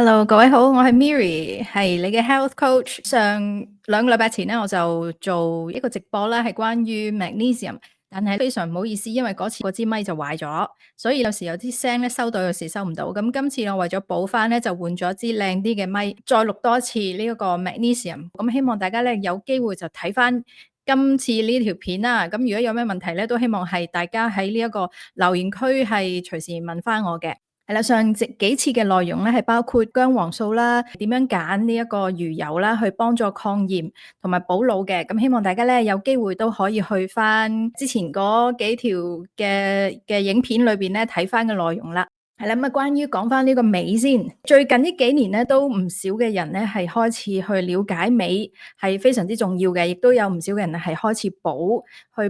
Hello，各位好，我係 Miri，係你嘅 health coach。上2個禮拜前咧，我就做一個直播啦，係關於 magnesium，但係非常唔好意思，因為嗰次嗰支咪就壞咗，所以有時有啲聲咧收到，有時收唔到。咁今次我為咗補翻咧，就換咗支靚啲嘅咪，再錄多一次呢一個 magnesium。咁希望大家咧有機會就睇翻今次呢條片啦。咁如果有咩問題咧，都希望係大家喺呢一個留言區係隨時問翻我嘅。係啦，上幾次嘅內容咧，係包括薑黃素啦，點樣揀呢一個魚油啦，去幫助抗炎同埋補腦嘅。咁希望大家咧有機會都可以去翻之前嗰幾條嘅影片裏邊咧睇翻嘅內容啦。係啦，咁啊，關於講翻呢個美先，最近呢幾年咧，都唔少嘅人咧係開始去了解美係非常之重要嘅，亦都有唔少嘅人係開始去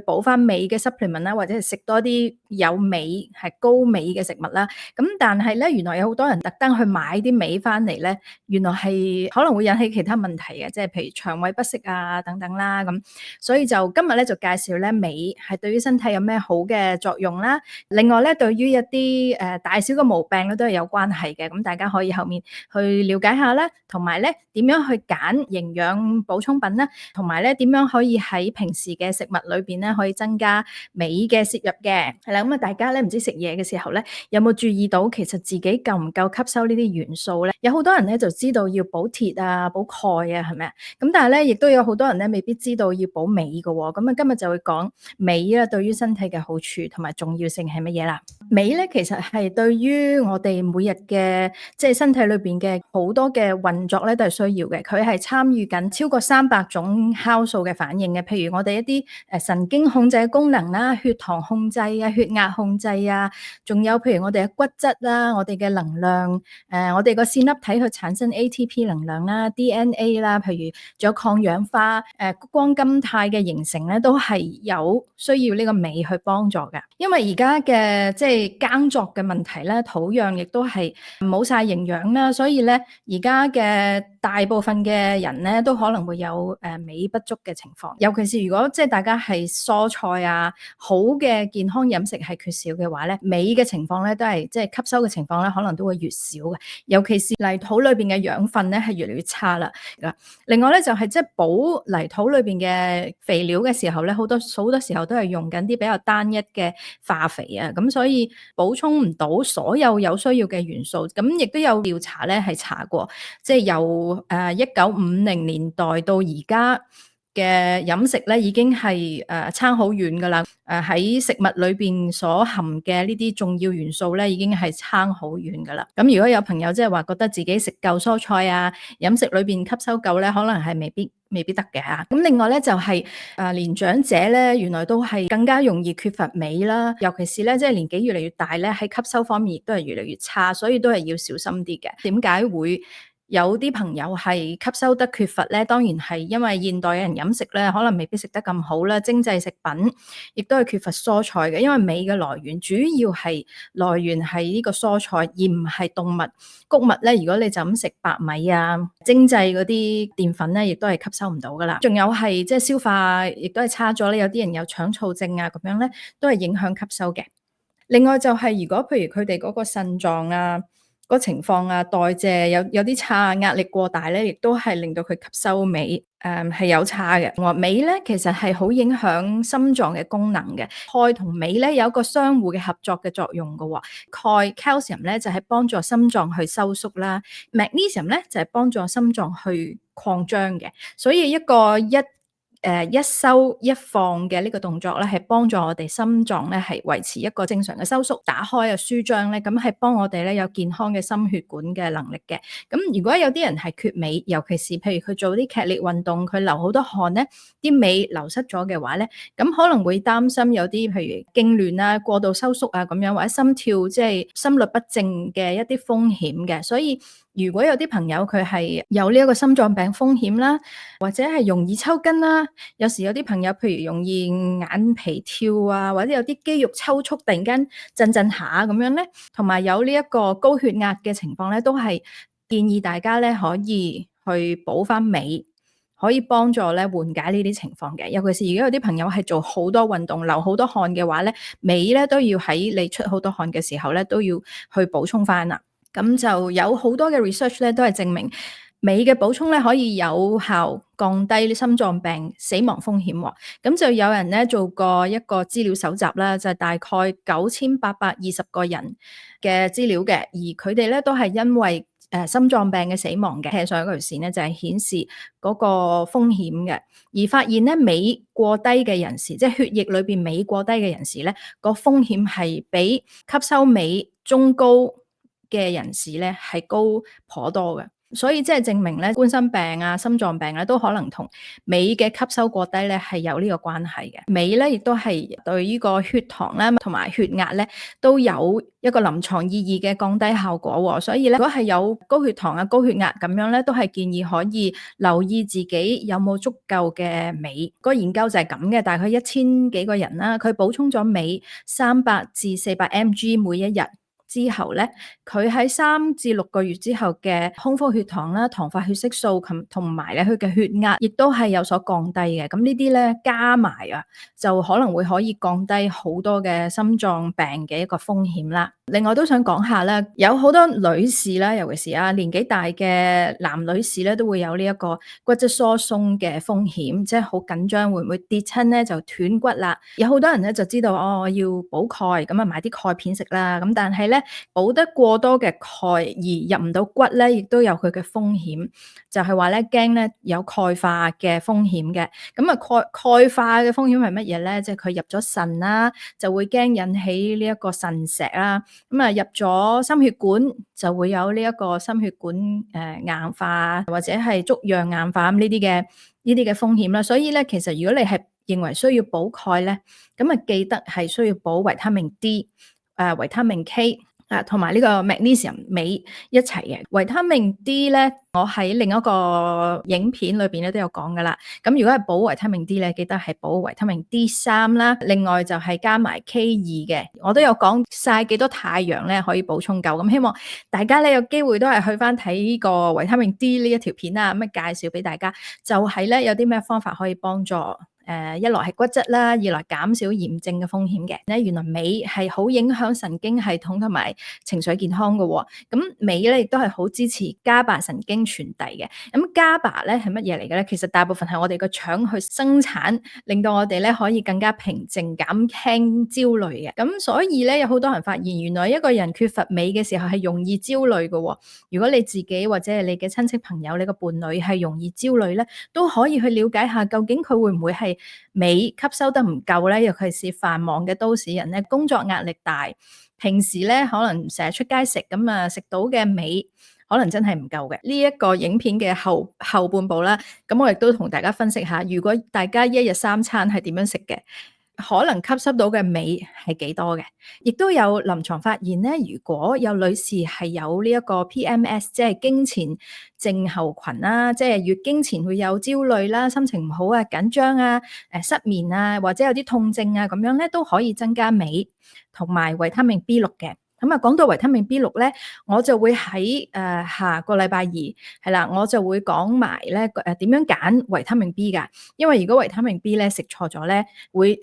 補翻美嘅 supplement 啦，或者係食多啲有美係高美嘅食物啦。咁但係咧，原來有好多人特登去買啲美翻嚟咧，原來係可能會引起其他問題嘅，即係譬如腸胃不適啊等等啦咁。所以就今日咧就介紹咧美係對於身體有咩好嘅作用啦。另外咧，對於一啲大小嘅毛病咧都係有關係嘅，咁大家可以後面去了解下啦，同埋咧點樣去揀營養補充品啦，同埋咧點樣可以喺平時嘅食物裏邊咧可以增加鎂嘅攝入嘅。係啦，咁啊大家咧唔知食嘢嘅時候咧有冇注意到其實自己夠唔夠吸收呢啲元素咧？有好多人咧就知道要補鐵啊、補鈣啊，係咪啊？咁但係咧亦都有好多人咧未必知道要補鎂嘅喎。咁啊今日就會講鎂啊對於身體嘅好處同埋重要性係乜嘢啦？鎂咧其實係對於我哋每日嘅即係身體裏邊嘅好多嘅運作咧都係需要嘅，佢係參與緊超過300種酵素嘅反應嘅，譬如我哋一啲神經控制嘅功能啦、血糖控制啊、血壓控制啊，仲有譬如我哋嘅骨質啦、我哋嘅能量，我哋個線粒體去產生 ATP 能量啦、DNA 啦，譬如仲有抗氧化、谷胱甘肽嘅形成咧，都係有需要呢個鎂去幫助嘅。因為而家嘅即係耕作嘅問題咧，土壤亦都係冇晒營養啦，所以咧而家嘅大部分嘅人咧都可能會有鎂不足嘅情況，尤其是如果即係大家係蔬菜啊好嘅健康飲食係缺少嘅話咧，鎂嘅情況咧都係即係吸收嘅情況咧可能都會越少嘅，尤其是泥土裏邊嘅養分咧係越嚟越差啦。另外咧就係即係補泥土裏邊嘅肥料嘅時候咧，好多時候都係用緊啲比較單一嘅化肥啊，咁所以補充唔到所有有需要嘅元素。咁亦都有調查咧係查過，即係由1950年代到而家嘅飲食咧已經係差好遠噶啦。喺食物裏邊所含嘅呢啲重要元素咧已經係差好遠噶啦。咁如果有朋友即係話覺得自己食夠蔬菜啊，飲食裏邊吸收夠咧，可能係未必得嘅嚇。咁另外咧就係年長者咧，原來都係更加容易缺乏鎂啦，尤其是咧即係年紀越嚟越大咧，喺吸收方面亦都係越嚟越差，所以都係要小心啲嘅。點解會有啲朋友係吸收得缺乏咧？當然係因為現代嘅人飲食咧，可能未必食得咁好啦，精製食品亦都係缺乏蔬菜嘅。因為鎂嘅來源主要係來源係呢個蔬菜，而唔係動物穀物咧。如果你就咁食白米啊、精製嗰啲澱粉咧，亦都係吸收唔到噶啦。仲有係即係消化亦都係差咗咧，有啲人有腸燥症啊，咁樣咧都係影響吸收嘅。另外就係如果譬如佢哋嗰個腎臟啊，個情況啊，代謝有啲差，壓力過大咧，亦都係令到佢吸收鎂係有差嘅。鎂咧其實係好影響心臟嘅功能嘅。鈣同鎂咧有一個相互嘅合作嘅作用嘅喎。鈣 calcium 咧就係幫助心臟去收縮啦，magnesium 咧就係幫助心臟去擴張嘅。所以一個一收一放嘅呢個動作咧，係幫助我哋心臟咧係維持一個正常嘅收縮、打開啊、舒張咧，咁係幫我哋咧有健康嘅心血管嘅能力嘅。咁如果有啲人係缺鎂，尤其是譬如佢做啲劇烈運動，佢流好多汗咧，啲鎂流失咗嘅話咧，咁可能會擔心有啲譬如痙攣啊、過度收縮啊咁樣，或者心跳即係心律不正嘅一啲風險嘅。所以如果有啲朋友佢係有呢一個心臟病風險啦，或者係容易抽筋啦，有時有啲朋友譬如容易眼皮跳啊，或者有啲肌肉抽搐突然間震下咁樣咧，同埋有呢一個高血壓嘅情況咧，都係建議大家咧可以去補翻鎂，可以幫助咧緩解呢啲情況嘅。尤其是如果有啲朋友係做好多運動、流好多汗嘅話咧，鎂咧都要喺你出好多汗嘅時候咧都要去補充翻啦。咁就有好多嘅 research 咧，都係證明鎂嘅補充咧可以有效降低心臟病死亡風險喎。咁就有人咧做過一個資料搜集啦，就係大概9820個人嘅資料嘅，而佢哋咧都係因為心臟病嘅死亡嘅。上一條線咧就係顯示嗰個風險嘅，而發現咧鎂過低嘅人士，即係血液裏邊鎂過低嘅人士咧，個風險係比吸收鎂中高嘅人士咧係高頗多嘅。所以即係證明咧，冠心病啊、心臟病咧都可能同鎂嘅吸收過低咧係有呢個關係嘅。鎂咧亦都係對呢個血糖啦同埋血壓咧都有一個臨床意義嘅降低效果喎。所以咧，如果係有高血糖啊、高血壓咁樣咧，都係建議可以留意自己有冇足夠嘅鎂。個研究就係咁嘅，大概1000幾個人啦，佢補充咗鎂300至400 mg 每一日。之後咧，佢喺3至6個月之後嘅空腹血糖啦、糖化血色素同埋咧佢嘅血壓，亦都係有所降低嘅。咁呢啲咧加埋啊，就可能會可以降低好多嘅心臟病嘅一個風險啦。另外都想講下咧，有好多女士啦，尤其是年紀大嘅男女士咧，都會有呢一個骨質疏鬆嘅風險，即係好緊張，會唔會跌親咧就斷骨啦？有好多人咧就知道我要補鈣，咁啊買啲鈣片食啦。咁但係咧補得過多嘅鈣而入唔到骨咧，亦都有佢嘅風險，就係話咧驚咧有鈣化嘅風險嘅。咁啊鈣化嘅風險係乜嘢咧？即係佢入咗腎啦，就會驚引起呢一個腎石啦。咁啊入咗心血管就會有呢一個心血管硬化或者係粥樣硬化呢啲嘅風險啦。所以咧，其實如果你係認為需要補鈣咧，咁啊記得係需要補維他命 D、維他命 K。同埋呢個 magnesium 鎂一齊嘅維他命 D 咧，我喺另一個影片裏邊咧都有講噶啦。咁如果係補維他命 D 咧，記得係補維他命 D3啦。另外就係加埋 K2嘅，我都有講曬幾多太陽咧可以補充夠。咁希望大家咧有機會都係去翻睇呢個維他命 D 呢一條片啦，咁啊介紹俾大家，就係咧有啲咩方法可以幫助。一來係骨質啦，二來減少炎症嘅風險嘅。原來鎂係好影響神經系統同埋情緒健康嘅喎。咁鎂咧亦都係好支持伽巴神經傳遞嘅。咁伽巴咧係乜嘢嚟嘅咧？其實大部分係我哋個腸去生產，令到我哋咧可以更加平靜、減輕焦慮嘅。咁所以咧有好多人發現，原來一個人缺乏鎂嘅時候係容易焦慮嘅喎。如果你自己或者係你嘅親戚朋友、你個伴侶係容易焦慮咧，都可以去了解下究竟佢會唔會係鎂吸收得唔夠咧，尤其是繁忙嘅都市人咧，工作壓力大，平時咧可能成日出街食咁啊，食到嘅鎂可能真係唔夠嘅。呢一個影片嘅後半部啦，咁我亦都同大家分析下，如果大家一日3餐係點樣食嘅，可能吸收到嘅鎂係幾多嘅？亦都有臨床發現咧，如果有女士係有呢一個 PMS， 即係經前症候群啦，即係月經前會有焦慮啦、心情唔好啊、緊張啊、失眠啊，或者有啲痛症啊咁樣咧，都可以增加鎂同埋維他命 B6嘅。咁啊，講到維他命 B6咧，我就會喺下個禮拜2係啦，我就會講埋咧點樣揀維他命 B 㗎，因為如果維他命 B 咧食錯咗咧，會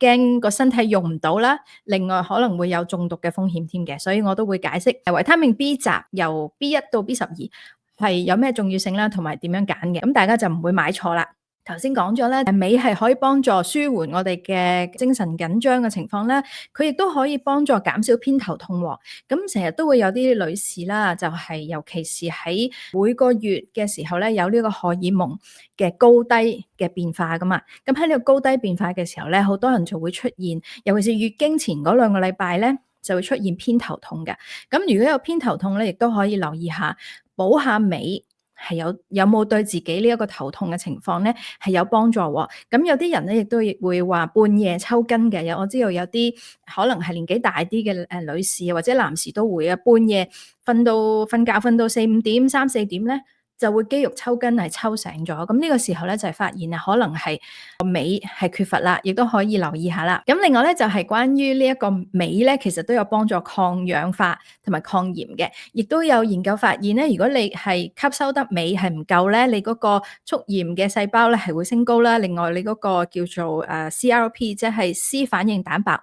驚個身體用唔到啦，另外可能會有中毒嘅風險添嘅，所以我都會解釋維他命 B 集由 B1 到 B12係有咩重要性啦，同埋點樣揀嘅，咁大家就唔會買錯啦。頭先講咗咧，鎂係可以幫助舒緩我哋嘅精神緊張嘅情況啦，佢亦都可以幫助減少偏頭痛喎。咁成日都會有啲女士啦，就係尤其是喺每個月嘅時候咧，有呢個荷爾蒙嘅高低嘅變化噶嘛。咁喺呢個高低變化嘅時候咧，好多人就會出現，尤其是月經前嗰2個禮拜咧，就會出現偏頭痛嘅。咁如果有偏頭痛咧，亦都可以留意下補下鎂。係有冇對自己呢一個頭痛嘅情況咧係有幫助喎？咁有啲人咧亦都會話半夜抽筋嘅，我知道有啲可能係年紀大啲嘅女士或者男士都會啊，半夜瞓覺瞓到4-5點、3-4點咧，就會肌肉抽筋係抽醒咗。咁呢個時候咧就係發現可能係鎂係缺乏啦，亦都可以留意下啦。咁另外咧就係關於呢一個鎂咧，其實都有幫助抗氧化同埋抗炎嘅，亦都有研究發現咧，如果你係吸收得鎂係唔夠咧，你嗰個促炎嘅細胞咧係會升高啦。另外你嗰個叫做CRP，即係 C 反應蛋白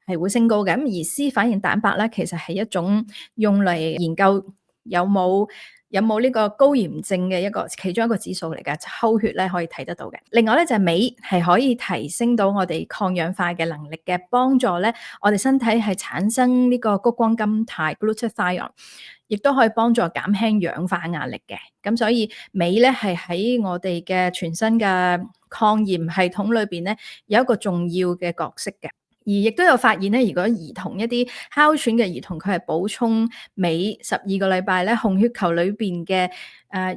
係會升高嘅。咁而 C 反應蛋白咧，其實係一種用嚟研究有冇呢個高炎症嘅其中一個指數嚟㗎，抽血咧可以睇得到嘅。另外咧就係鎂係可以提升到我哋抗氧化嘅能力嘅，幫助咧我哋身體係產生呢個谷胱甘肽 glutathione， 亦都可以幫助減輕氧化壓力嘅。咁所以鎂咧係喺我哋嘅全身嘅抗炎系統裏邊咧有一個重要嘅角色嘅。而亦都有發現咧，如果兒童一啲哮喘嘅兒童，佢係補充鎂12個禮拜咧，紅血球裏邊嘅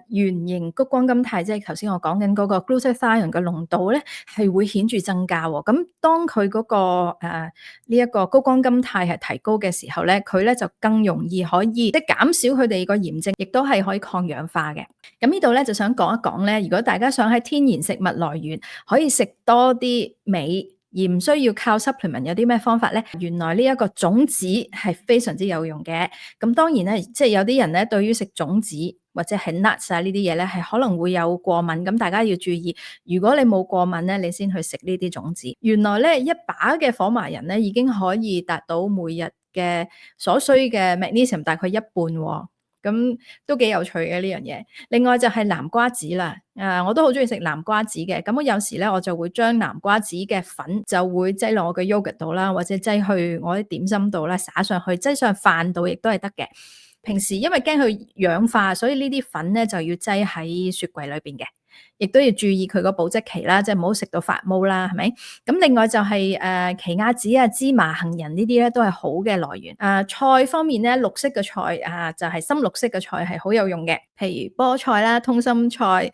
原型谷胱甘肽，即係頭先我講緊嗰個 glutathione 嘅濃度咧，係會顯著增加喎。咁當佢嗰個呢一個谷胱甘肽係提高嘅時候咧，佢咧就更容易可以即係減少佢哋個炎症，亦都係可以抗氧化嘅。咁呢度咧就想講一講咧，如果大家想喺天然食物來源可以食多啲鎂，而唔需要靠 supplement， 有啲咩方法咧？原來呢一個種子係非常之有用嘅。咁當然咧，即係有啲人咧對於食種子或者係 nuts 啊呢啲嘢咧係可能會有過敏，咁大家要注意。如果你冇過敏咧，你先去食呢啲種子。原來咧一把嘅火麻仁咧已經可以達到每日嘅所需嘅 magnesium 大概一半喎。咁都幾有趣嘅呢樣嘢。另外就係南瓜子啦，我都好中意食南瓜子嘅。咁我有時咧我就會將南瓜子嘅粉就會擠落我嘅 yogurt 度啦，或者擠去我啲點心度啦，灑上去，擠上飯度亦都係得嘅。平時因為驚佢氧化，所以呢啲粉咧就要擠喺雪櫃裏邊嘅。亦都要注意佢個保質期啦，即係唔好食到發毛啦，係咪？咁另外就係奇亞籽啊、芝麻、杏仁呢啲咧都係好嘅來源。菜方面咧，綠色嘅菜就係深綠色嘅菜係好有用嘅，譬如菠菜啦、通心菜、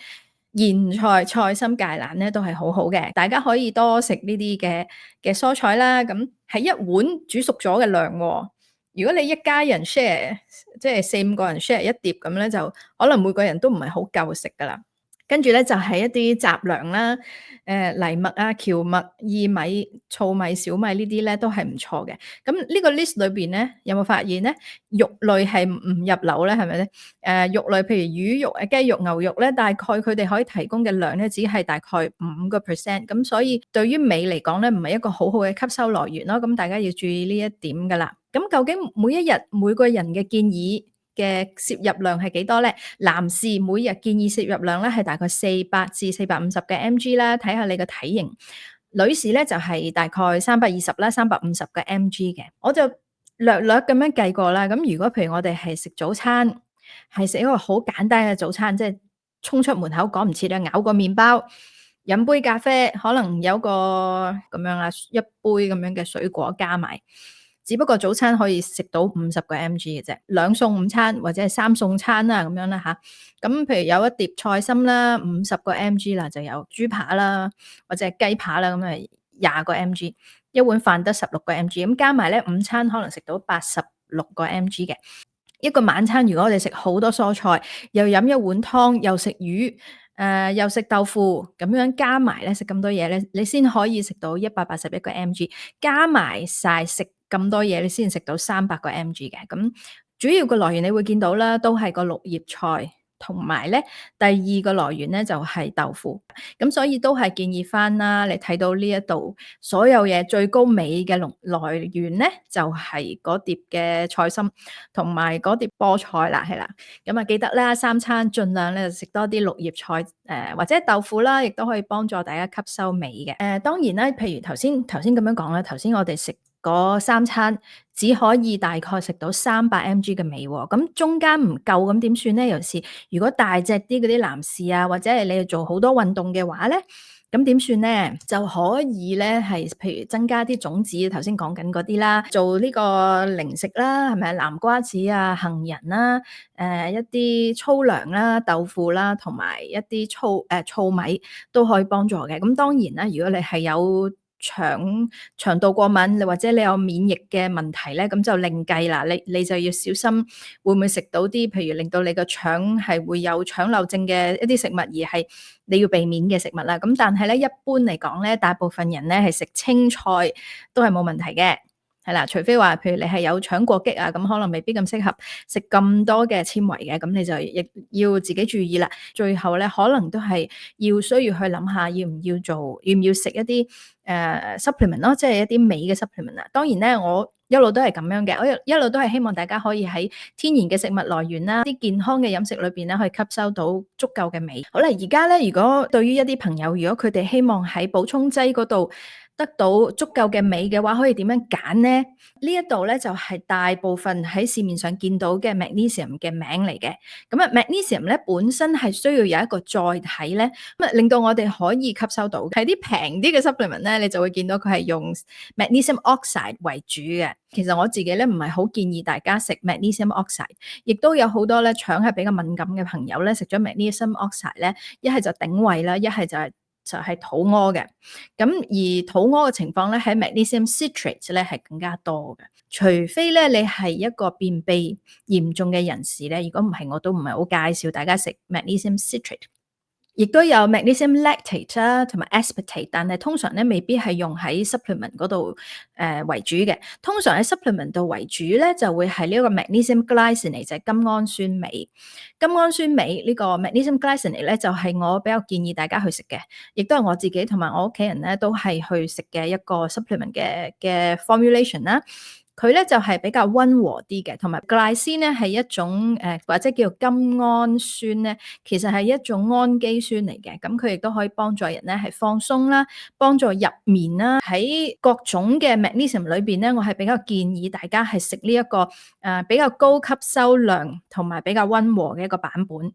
莧菜、菜心芥蘭咧都係好好嘅。大家可以多食呢啲嘅蔬菜啦。咁係一碗煮熟咗嘅量喎。如果你一家人 share， 即係4-5個人 share 一碟咁咧，就可能每個人都唔係好夠食噶啦。跟住咧就係一啲雜糧啦，藜麥啊、蕎麥、薏米、糙米、小米呢啲咧都係唔錯嘅。咁呢個 list 裏邊咧，有冇發現咧？肉類係唔入流咧，係咪咧？肉類譬如魚肉、雞肉、牛肉咧，大概佢哋可以提供嘅量咧，只係大概5%。咁所以對於鎂嚟講咧，唔係一個好好嘅吸收來源咯。咁大家要注意呢一點噶啦。咁究竟每一日每個人嘅建議嘅攝入量係幾多咧？男士每日建議攝入量咧係大概400至450嘅 mg 啦，睇下你嘅體型。女士咧就係大概320啦、350嘅 mg 嘅。我就略略咁樣計過啦。咁如果譬如我哋係食早餐，係食一個好簡單嘅早餐，即係衝出門口趕唔切啊，咬個麵包，飲杯咖啡，可能有個咁樣啦，一杯咁樣嘅水果加埋。只不過早餐可以食到50個 mg 嘅啫，2餸午餐或者係3餸餐啦咁樣啦吓。咁譬如有一碟菜心啦，50個 mg 啦，就有豬扒啦或者係雞扒啦，咁係20個 mg。一碗飯得16個 mg，咁加埋咧午餐可能食到86個 mg 嘅。一個晚餐如果我哋食好多蔬菜，又飲一碗湯，又食魚，又食豆腐，咁樣加埋咧食咁多嘢咧，你先可以食到181個 mg，加埋晒食咁多嘢，你先食到300個 mg 嘅。咁主要個來源你會見到啦，都係個綠葉菜。同埋咧，第二個來源咧就係豆腐，咁所以都係建議翻啦。你睇到呢一度所有嘢最高鎂嘅來源咧，就係嗰碟嘅菜心同埋嗰碟菠菜啦，係啦。咁啊記得啦，三餐盡量咧食多啲綠葉菜，或者豆腐啦，亦都可以幫助大家吸收鎂嘅。當然啦，譬如頭先咁樣講啦，頭先我哋食嗰3餐只可以大概食到300 mg 嘅鎂喎，咁中間唔夠咁點算咧？尤其是如果大隻啲嗰啲男士啊，或者係你哋做好多運動嘅話咧，咁點算咧？就可以咧係譬如增加啲種子，頭先講緊嗰啲啦，做呢個零食啦，係咪？南瓜子啊、杏仁啦、一啲粗糧啦、豆腐啦，同埋一啲糙米都可以幫助嘅。咁當然啦，如果你係有腸道過敏，或者你有免疫嘅問題咧，咁就另計啦。你就要小心會唔會食到啲，譬如令到你個腸係會有腸漏症嘅一啲食物，而係你要避免嘅食物啦。咁但係咧，一般嚟講咧，大部分人咧係食青菜都係冇問題嘅。係啦，除非話譬如你係有腸過激啊，咁可能未必咁適合食咁多嘅纖維嘅，咁你就亦要自己注意啦。最後咧，可能都係需要去諗下，要唔要食一啲supplement 咯，即係一啲鎂嘅 supplement 啊。當然咧，我一路都係咁樣嘅，我一路都係希望大家可以喺天然嘅食物來源啦，啲健康嘅飲食裏邊咧，可以吸收到足夠嘅鎂。好啦，而家咧，如果對於一啲朋友，如果佢哋希望喺補充劑嗰度得到足夠嘅鎂嘅話，可以點樣揀咧？呢一度咧就係大部分喺市面上見到嘅 magnesium 嘅名嚟嘅。咁啊，magnesium 咧本身係需要有一個載體咧，咁啊令到我哋可以吸收到。喺啲平啲嘅 supplement 咧，你就會見到佢係用 magnesium oxide 為主嘅。其實我自己咧唔係好建議大家食 magnesium oxide，亦都有好多咧腸係比較敏感嘅朋友咧，食咗 magnesium oxide 咧，一係就頂胃啦，一係就係肚屙嘅。咁而肚屙嘅情況咧，喺 magnesium citrate 咧係更加多嘅。除非咧你係一個便秘嚴重嘅人士咧，如果唔係我都唔係好介紹大家食 magnesium citrate。亦都有 magnesium lactate 啦，同埋 aspartate，但係通常咧未必係用喺 supplement 嗰度為主嘅。通常喺 supplement 度為主咧，就會係呢一個 magnesium glycinate，就係甘氨酸鎂。甘氨酸鎂呢個 magnesium glycinate 咧，就係我比較建議大家去食嘅，亦都係我自己同埋我屋企人咧都係去食嘅一個 supplement 嘅 formulation 啦。佢咧就係比較溫和啲嘅，同埋 glycine 咧係一種或者叫甘氨酸咧，其實係一種氨基酸嚟嘅。咁佢亦都可以幫助人咧係放鬆啦，幫助入眠啦。喺各種嘅 magnesium 裏邊咧，我係比較建議大家係食呢一個比較高吸收量同埋比較溫和嘅一個版本。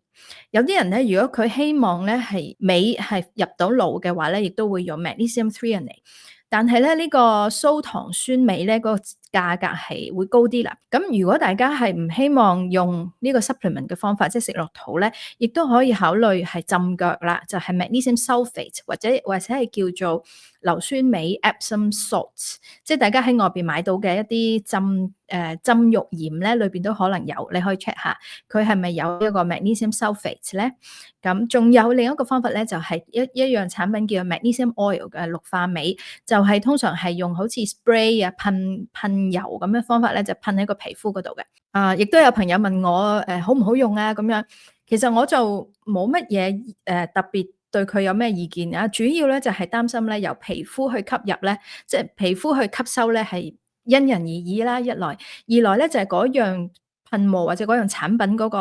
有啲人咧，如果佢希望咧係鎂係入到腦嘅話咧，亦都會用 magnesium threonate。但係咧，呢個蘇糖酸鎂咧，嗰個價格係會高啲啦。咁如果大家係唔希望用呢個 supplement 嘅方法，即係食落肚咧，亦都可以考慮係浸腳啦，就係 magnesium sulfate 或者係叫做硫酸鎂 Epsom salts，即係大家喺外邊買到嘅一啲浸浴鹽咧，裏邊都可能有，你可以 check 下佢係咪有一個 magnesium sulfate 咧。咁仲有另一個方法咧，就係一樣產品叫做 magnesium oil 嘅氯化鎂，就係通常係用好似 spray 啊噴油咁嘅方法咧，就噴喺個皮膚嗰度嘅。亦都有朋友問我好唔好用啊咁樣，其實我就冇乜嘢特別對佢有咩意見啊，主要咧就係擔心咧由皮膚去吸入咧，即係皮膚去吸收咧係因人而異啦，一來，二來咧就係嗰樣噴霧或者嗰樣產品嗰個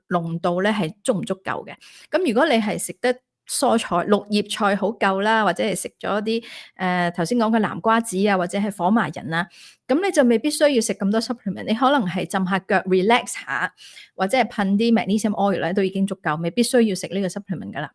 濃度咧係足唔足夠嘅。咁如果你係食得蔬菜、綠葉菜好夠啦，或者係食咗啲頭先講嘅南瓜子啊，或者係火麻仁啊，咁你就未必需要食咁多 supplement。你可能係浸下腳 relax 下，或者係噴啲 magnesium oil 咧，都已經足夠，未必需要食呢個 supplement 噶啦。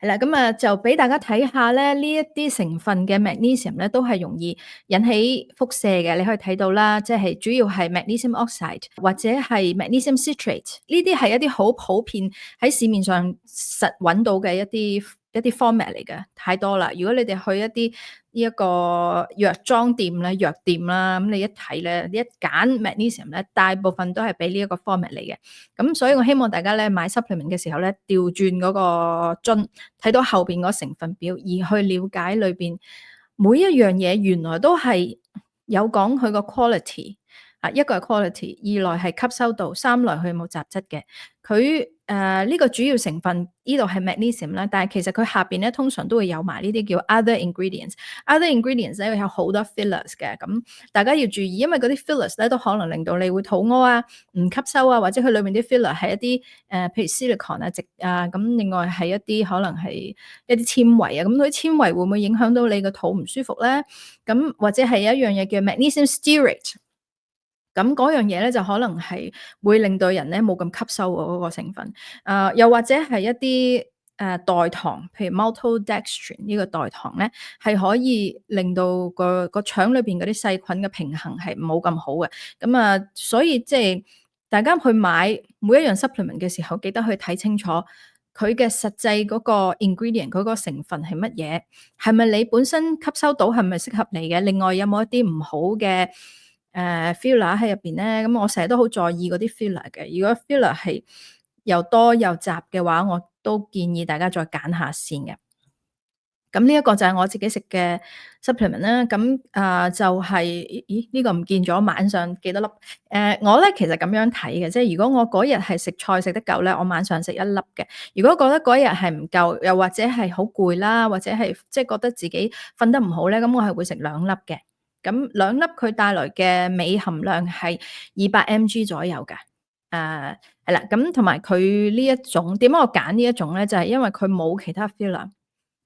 係啦，咁啊就俾大家睇下咧，呢一啲成分嘅 magnesium 咧，都係容易引起輻射嘅。你可以睇到啦，即係主要係 magnesium oxide 或者係 magnesium citrate，呢啲係一啲好普遍喺市面上實揾到嘅一啲 format 嚟嘅，太多啦。如果你哋去一啲呢一個藥妝店咧、藥店啦，咁你一睇咧，你一揀 magnesium 咧，大部分都係俾呢一個 format 嚟嘅。咁所以我希望大家咧買 supplement 嘅時候咧，調轉嗰個樽，睇到後邊嗰成分表，而去了解裏邊每一樣嘢原來都係有講佢個 quality。一個係 quality，二來係吸收度，三來佢有冇雜質嘅。佢呢個主要成分呢度係 magnesium 啦，但係其實佢下邊咧通常都會有埋呢啲叫 other ingredients。other ingredients 咧有好多 fillers 嘅，咁大家要注意，因為嗰啲 fillers 咧都可能令到你會肚屙啊、唔吸收啊，或者佢裏面啲 filler 係一啲譬如 silicone 啊、咁另外係一啲可能係一啲纖維啊，咁嗰啲纖維會唔會影響到你個肚唔舒服咧？咁或者係有一樣嘢叫 magnesium stearate。咁嗰樣嘢咧就可能係會令到人咧冇咁吸收嗰個成分，又或者係一啲代糖，譬如 maltodextrin 呢個代糖咧，係可以令到個腸裏邊嗰啲細菌嘅平衡係冇咁好嘅。咁所以即係大家去買每一樣 supplement 嘅時候，記得去睇清楚佢嘅實際嗰個 ingredient 嗰個成分係乜嘢，係咪你本身吸收到，係咪適合你嘅？另外有冇一啲唔好嘅filler 喺入邊咧？咁我成日都好在意嗰啲 filler 嘅。如果 filler 係又多又雜嘅話，我都建議大家再揀下先嘅。咁呢一個就係我自己食嘅 supplement 啦，咁就係呢個唔見咗，晚上幾多粒？我咧其實咁樣睇嘅，即係如果我嗰日係食菜食得夠咧，我晚上食一粒嘅。如果覺得嗰日係唔夠，又或者係好攰啦，或者係即係覺得自己瞓得唔好咧，咁我係會食兩粒嘅。咁兩粒佢帶來嘅鎂含量係200 mg 左右嘅。係啦，咁同埋佢呢一種點解我揀呢一種咧？就係因為佢冇其他 filler。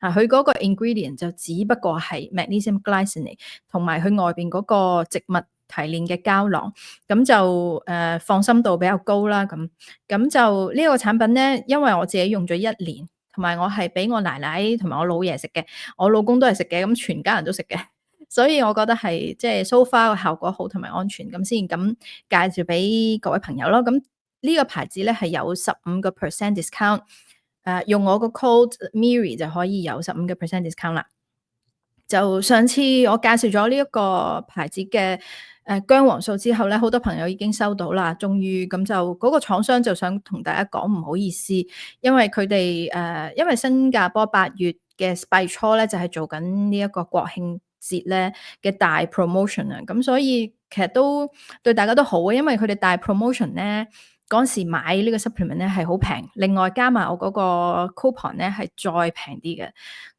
佢嗰個 ingredient 就只不過係 magnesium glycinate 同埋佢外邊嗰個植物提煉嘅膠囊，咁就放心度比較高啦。咁就呢個產品咧，因為我自己用咗1年，同埋我係俾我奶奶同埋我老爺食嘅，我老公都係食嘅，咁全家人都食嘅，所以我覺得係即係 so far 個效果好同埋安全，咁先咁介紹俾各位朋友咯。咁呢個牌子咧係有15% discount。用我個 code Miri 就可以有15% discount 啦。就上次我介紹咗呢一個牌子嘅薑黃素之後咧，好多朋友已經收到啦，終於咁就嗰個廠商就想同大家講唔好意思，因為佢哋因為新加坡8月嘅季初咧就係做緊呢一個國慶節咧嘅大 promotion 啊，咁所以其實都對大家都好啊，因為佢哋大 promotion 咧。嗰陣時買呢個 supplement 咧係好平，另外加埋我嗰個 coupon 咧係再平啲嘅。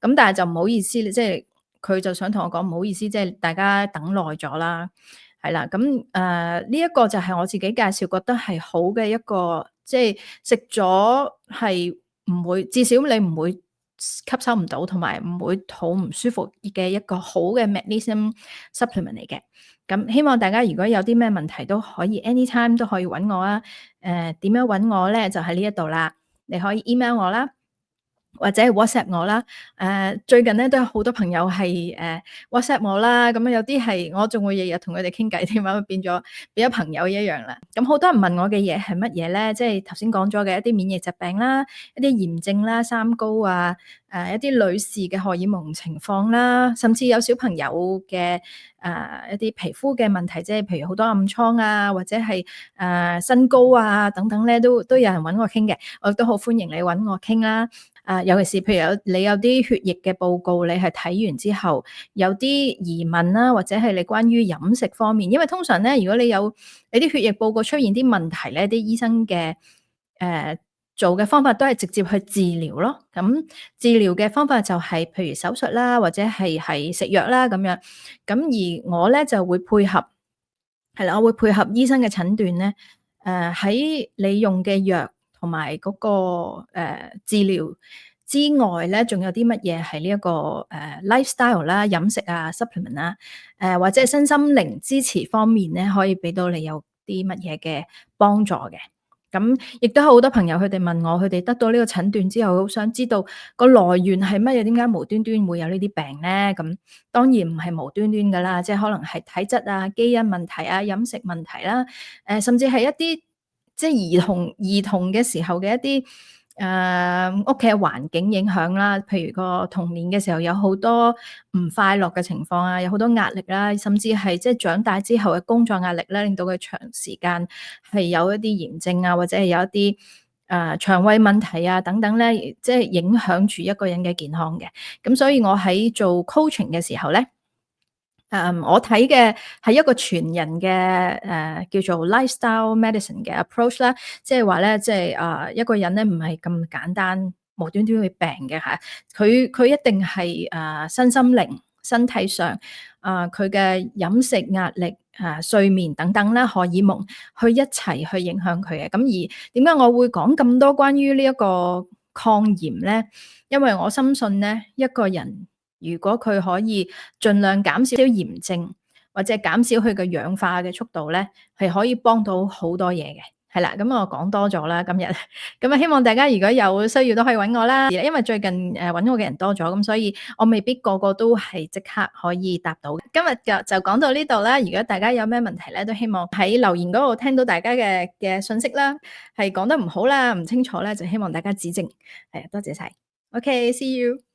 咁但係就唔好意思，即係佢就想同我講唔好意思，即係大家等耐咗啦，係啦。咁呢一個就係我自己介紹覺得係好嘅一個，即係食咗係唔會，至少你唔會吸收唔到，同埋唔會肚唔舒服嘅一個好嘅 magnesium supplement 嚟嘅。咁希望大家如果有啲咩問題都可以 anytime 都可以揾我啊。點樣揾我咧？就喺呢一度啦。你可以 email 我啦，或者係 WhatsApp 我啦。最近咧都有好多朋友係WhatsApp 我啦。咁有啲係我仲會日日同佢哋傾偈添啊，變咗朋友一樣啦。咁好多人問我嘅嘢係乜嘢咧？即係頭先講咗嘅一啲免疫疾病啦，一啲炎症啦、三高啊，一啲女士嘅荷爾蒙情況啦，甚至有小朋友嘅一啲皮膚嘅問題，即係譬如好多暗瘡啊，或者係身高啊等等咧，都有人揾我傾嘅，我亦都好歡迎你揾我傾啦。尤其是譬如你有啲血液嘅報告，你係睇完之後有啲疑問啦，或者係你關於飲食方面，因為通常咧，如果你啲血液報告出現啲問題咧，啲醫生嘅做嘅方法都係直接去治療咯。咁治療嘅方法就係譬如手術啦，或者係食藥啦咁樣。咁而我咧就會配合，係啦，我會配合醫生嘅診斷咧。喺你用嘅藥同埋嗰個治療之外咧，仲有啲乜嘢係呢一個lifestyle 啦、飲食啊、supplement 啦，或者係身心靈支持方面咧，可以俾到你有啲乜嘢嘅幫助嘅。咁亦都有好多朋友佢哋問我，佢哋得到呢個診斷之後，好想知道個來源係乜嘢？點解無端端會有呢啲病咧？咁當然唔係無端端噶啦，即係可能係體質啊、基因問題啊、飲食問題啦，甚至係一啲即係兒童嘅時候嘅一啲屋企嘅環境影響啦。譬如個童年嘅時候有好多唔快樂嘅情況啊，有好多壓力啦，甚至係即係長大之後嘅工作壓力咧，令到佢長時間係有一啲炎症啊，或者係有一啲腸胃問題啊等等咧，即係影響住一個人嘅健康嘅。咁所以我喺做 coaching 嘅時候咧，我睇嘅係一個全人嘅叫做 lifestyle medicine 嘅 approach 啦，即係話咧，即係一個人咧唔係咁簡單無端端會病嘅嚇，佢一定係身心靈、身體上佢嘅飲食、壓力、睡眠等等啦，荷爾蒙去一齊去影響佢嘅。咁而點解我會講咁多關於呢一個抗炎咧？因為我深信咧，一個人如果佢可以盡量減少炎症，或者減少佢嘅氧化嘅速度咧，係可以幫到好多嘢嘅。係啦，咁我講多咗啦，今日咁啊，希望大家如果有需要都可以揾我啦。因為最近揾我嘅人多咗，咁所以我未必個個都係即刻可以答到。今日就講到呢度啦。如果大家有咩問題咧，都希望喺留言嗰度聽到大家嘅信息啦，係講得唔好啦、唔清楚咧，就希望大家指正。係，多謝晒。OK，see you。